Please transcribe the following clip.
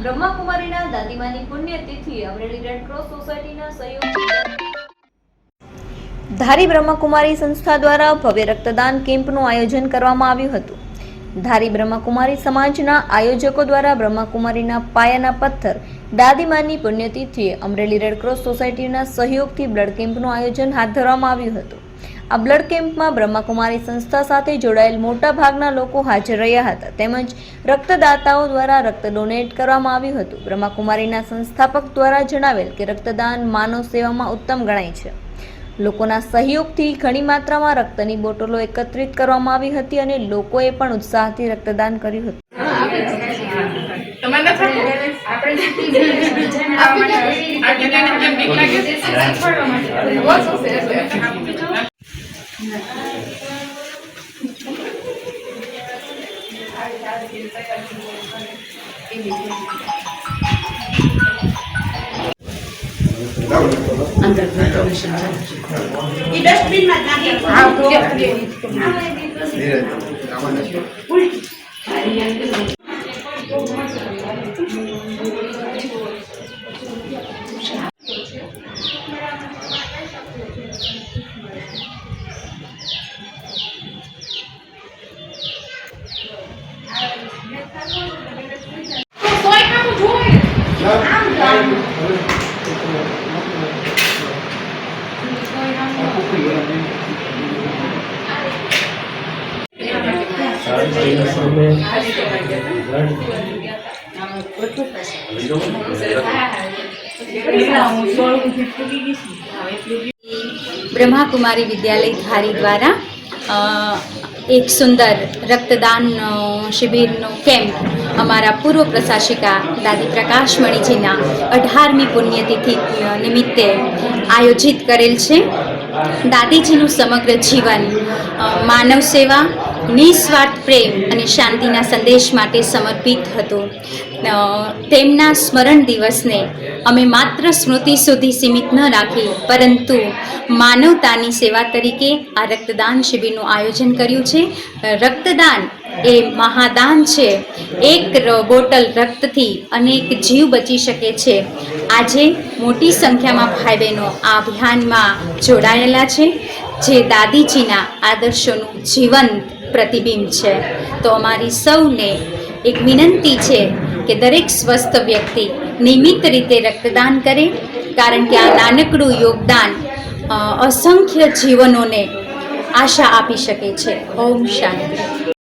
બ્રહ્માકુમારીના દાદીમાની પુણ્યતિથિએ Amreli Red Cross સોસાયટીના સહયોગથી ધારી બ્રહ્માકુમારી સંસ્થા દ્વારા ભવ્ય રક્તદાન કેમ્પનું આયોજન કરવામાં આવ્યું હતું। ધારી બ્રહ્માકુમારી સમાજના આયોજકો દ્વારા બ્રહ્માકુમારીના પાયાના પથ્થર દાદીમાની પુણ્યતિથિએ અમરેલી રેડક્રોસ સોસાયટીના સહયોગથી બ્લડ કેમ્પનું આયોજન હાથ ધરવામાં આવ્યું હતું। આ બ્લડ કેમ્પમાં બ્રહ્માકુમારી સંસ્થા સાથે જોડાયેલ મોટા ભાગના લોકો હાજર રહ્યા હતા તેમજ રક્તદાતાઓ દ્વારા રક્ત ડોનેટ કરવામાં આવ્યું હતું। બ્રહ્માકુમારીના સંસ્થાપક દ્વારા જણાવેલ કે રક્તદાન માનવ સેવામાં ઉત્તમ ગણાય છે। લોકોના સહયોગથી ઘણી માત્રામાં રક્તની બોટલો એકત્રિત કરવામાં આવી હતી અને લોકોએ પણ ઉત્સાહથી રક્તદાન કર્યું હતું। अंदर डस्टबिन में नाखी ब्रह्माकुमारी विद्यालय धारी द्वारा एक सुंदर रक्तदान शिबिर कैम्प अमारा पूर्व प्रशासिका दादी प्रकाशमणिजीना 18મી पुण्यतिथि निमित्ते आयोजित करेल छे। दादीजीનું समग्र जीवन मानव सेवा, निस्वार्थ प्रेम અને શાંતિના સંદેશ માટે સમર્પિત હતું। તેમના સ્મરણ દિવસને અમે માત્ર સ્મૃતિ સુધી સીમિત ન રાખી પરંતુ માનવતાની સેવા તરીકે આ રક્તદાન શિબિરનું આયોજન કર્યું છે। રક્તદાન એ મહાદાન છે। એક બોટલ રક્તથી અનેક જીવ બચી શકે છે। આજે મોટી સંખ્યામાં ભાઈ બહેનો આ અભિયાનમાં જોડાયેલા છે જે દાદીજીના આદર્શોનું જીવંત પ્રતિબિંબ છે। તો અમારી સૌને એક વિનંતી છે કે દરેક સ્વસ્થ વ્યક્તિ નિયમિત રીતે રક્તદાન કરે કારણ કે આ નાનકડું યોગદાન અસંખ્ય જીવનોને આશા આપી શકે છે। ઓમ શાંતિ।